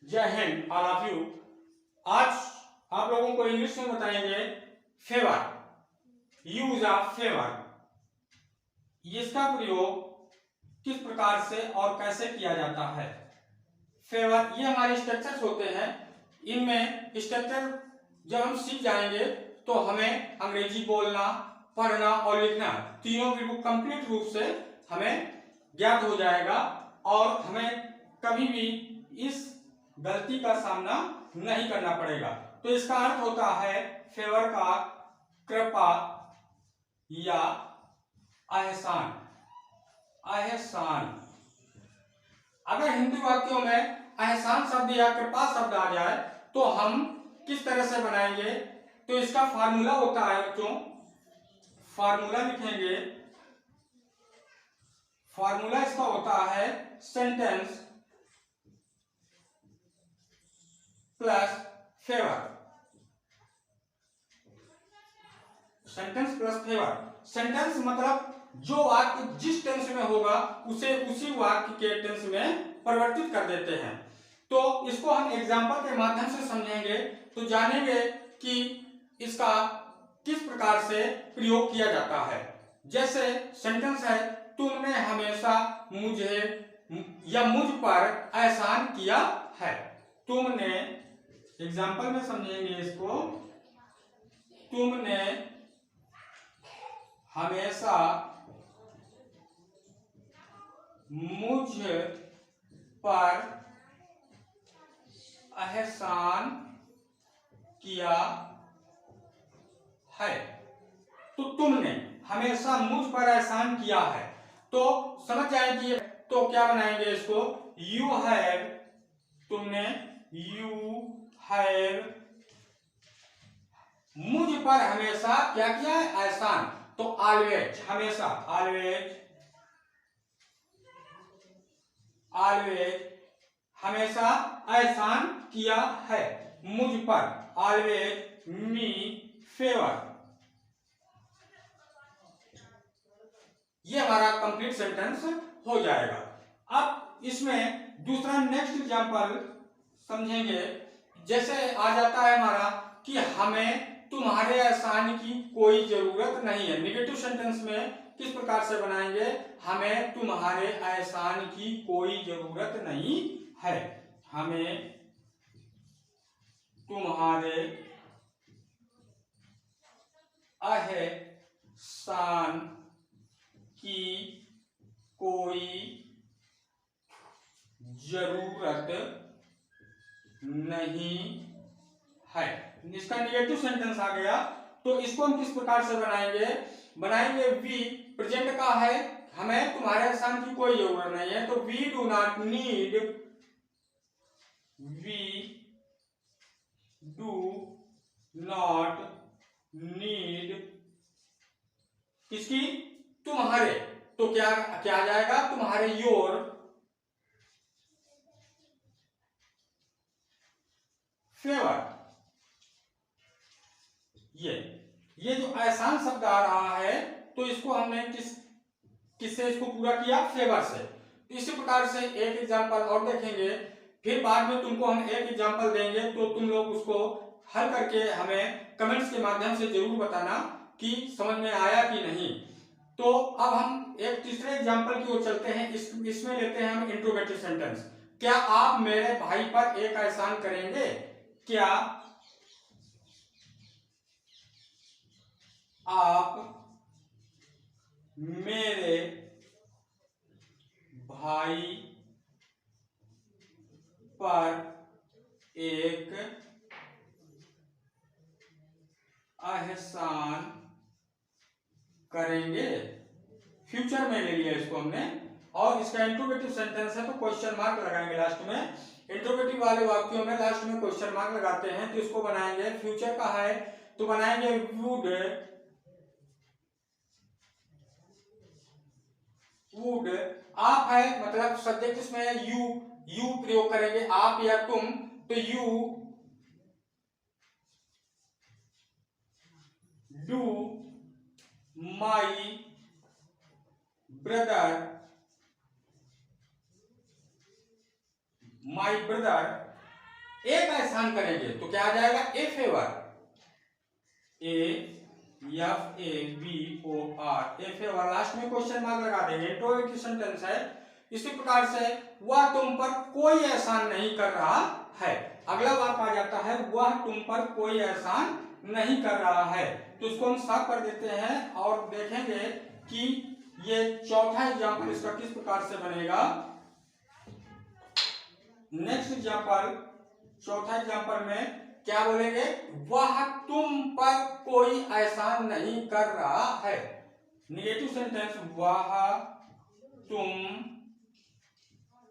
जय Hind all of you. आज आप लोगों को इंग्लिश में बताएंगे फेवर, यूज ऑफ फेवर। इसका प्रयोग किस प्रकार से और कैसे किया जाता है। फेवर ये हमारे स्ट्रक्चर्स होते हैं। इनमें स्ट्रक्चर जब हम सीख जाएंगे तो हमें अंग्रेजी बोलना, पढ़ना और लिखना तीनों बिल्कुल कंप्लीट रूप से हमें ज्ञात हो जाएगा और हमें कभी भी इस गलती का सामना नहीं करना पड़ेगा। तो इसका अर्थ होता है फेवर का कृपा या एहसान। एहसान अगर हिंदी वाक्यों में एहसान शब्द या कृपा शब्द आ जाए तो हम किस तरह से बनाएंगे। तो इसका फार्मूला होता है बच्चों, फार्मूला लिखेंगे। फार्मूला इसका होता है sentence plus favour. Sentence plus favour. Sentence मतलब जो वाक्य जिस टेंस में होगा उसे उसी वाक्य के टेंस में परिवर्तित कर देते हैं। तो इसको हम एग्जाम्पल के माध्यम से समझेंगे तो जानेंगे कि इसका किस प्रकार से प्रयोग किया जाता है। जैसे सेंटेंस है, तुमने हमेशा मुझे या मुझ पर एहसान किया है। तुमने, एग्जाम्पल में समझेंगे इसको, तुमने हमेशा मुझ पर एहसान किया है। तो तुमने हमेशा मुझ पर एहसान किया है तो समझ जाएंगे। तो क्या बनाएंगे इसको, यू हैव, तुमने यू हैव मुझ पर हमेशा क्या किया है, एहसान। तो ऑलवेज, हमेशा, ऑलवेज, ऑलवेज हमेशा एहसान किया है मुझ पर। ऑलवेज मी फेवर। ये हमारा कंप्लीट सेंटेंस हो जाएगा। अब इसमें दूसरा नेक्स्ट एग्जांपल समझेंगे। जैसे आ जाता है हमारा कि हमें तुम्हारे एहसान की कोई जरूरत नहीं है। निगेटिव सेंटेंस में किस प्रकार से बनाएंगे, हमें तुम्हारे एहसान की कोई जरूरत नहीं है। हमें तुम्हारे एहसान की कोई जरूरत नहीं है। इसका निगेटिव सेंटेंस आ गया तो इसको हम किस प्रकार से बनाएंगे वी, प्रेजेंट का है, हमें तुम्हारे एहसान की कोई जरूरत नहीं है। तो we do not need, we do not need किसकी, तुम्हारे। तो क्या क्या आ जाएगा, तुम्हारे, योर फेवर। ये जो एहसान शब्द आ रहा है तो इसको हमने किससे इसको पूरा किया, फेवर से। तो इसी प्रकार से एक एग्जांपल और देखेंगे, फिर बाद में तुमको हम एक एग्जांपल देंगे तो तुम लोग उसको हल करके हमें कमेंट्स के माध्यम से जरूर बताना कि समझ में आया कि नहीं। तो अब हम एक तीसरे एग्जांपल की ओर चलते हैं। इसमें लेते हैं हम इंट्रोगेटिव सेंटेंस। क्या आप मेरे भाई पर एक एहसान करेंगे, क्या आप मेरे भाई पर एक एहसान करेंगे। फ्यूचर में ले लिया इसको हमने और इसका इंट्रोगेटिव सेंटेंस है तो क्वेश्चन मार्क लगाएंगे लास्ट में। इंट्रोगेटिव वाले वाक्यों में लास्ट में क्वेश्चन मार्क लगाते हैं तो इसको बनाएंगे, फ्यूचर का है तो बनाएंगे वुड। आप है मतलब सब्जेक्ट इसमें है यू प्रयोग करेंगे, आप या तुम। तो यू डू माई ब्रदर एक एहसान करेंगे तो क्या आ जाएगा, ए फेवर, AFAVOR, ए फेवर, लास्ट में क्वेश्चन मार्क लगा देंगे, इंट्रोगेटिव सेंटेंस है। इसी प्रकार से वह तुम पर कोई एहसान नहीं कर रहा है, अगला वाक्य आ जाता है वह तुम पर कोई एहसान नहीं कर रहा है, तो इसको हम साफ कर देते हैं और देखेंगे कि ये चौथा एग्जाम्पल इसका किस प्रकार से बनेगा। नेक्स्ट एग्जाम्पल, चौथा एग्जाम्पल में क्या बोलेंगे, वह तुम पर कोई एहसान नहीं कर रहा है, निगेटिव सेंटेंस, वह तुम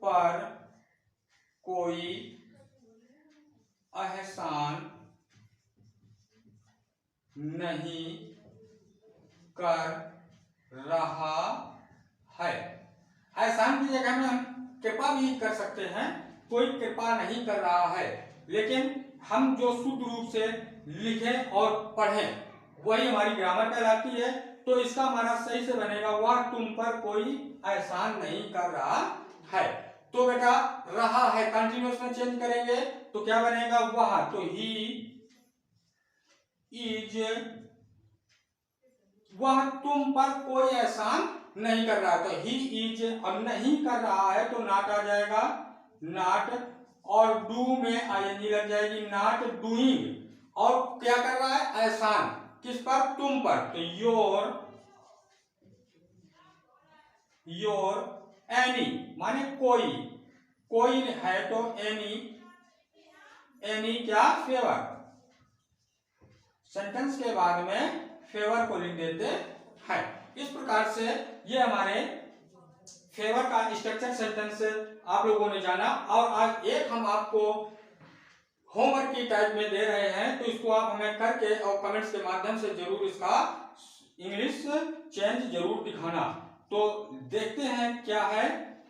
पर कोई एहसान नहीं कर रहा है। एहसान की जगह में हम कृपा भी कर सकते हैं, कोई कृपा नहीं कर रहा है, लेकिन हम जो शुद्ध रूप से लिखें और पढ़ें वही हमारी ग्रामर कहलाती है। तो इसका हमारा सही से बनेगा वह तुम पर कोई एहसान नहीं कर रहा है। तो बेटा रहा है कंटिन्यूअस में चेंज करेंगे तो क्या बनेगा, वह, तो ही इज, वह तुम पर कोई एहसान नहीं कर रहा है, तो ही इज, अब नहीं कर रहा है तो नॉट आ जाएगा, नॉट, और डू में आईएनजी लग जाएगी, नॉट डूइंग, और क्या कर रहा है, एहसान, किस पर, तुम पर, तो योर एनी माने कोई, कोई है तो एनी, एनी क्या, फेवर, सेंटेंस के बाद में फेवर को लिख देते हैं। इस प्रकार से ये हमारे फेवर का स्ट्रक्चर सेंटेंस आप लोगों ने जाना, और आज एक हम आपको होमवर्क की टाइप में दे रहे हैं, तो इसको आप हमें करके और कमेंट्स के माध्यम से जरूर इसका इंग्लिश चेंज जरूर दिखाना। तो देखते हैं क्या है,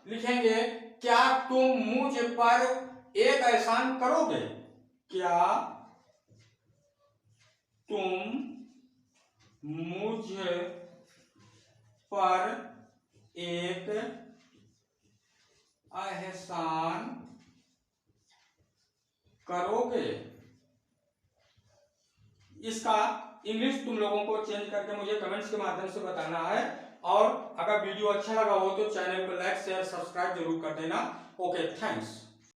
लिखेंगे, क्या तुम मुझ पर एक एहसान करोगे, क्या तुम मुझ पर एक एहसान करोगे। इसका इंग्लिश तुम लोगों को चेंज करके मुझे कमेंट्स के माध्यम से बताना है, और अगर वीडियो अच्छा लगा हो तो चैनल को लाइक शेयर सब्सक्राइब जरूर कर देना। Okay, thanks.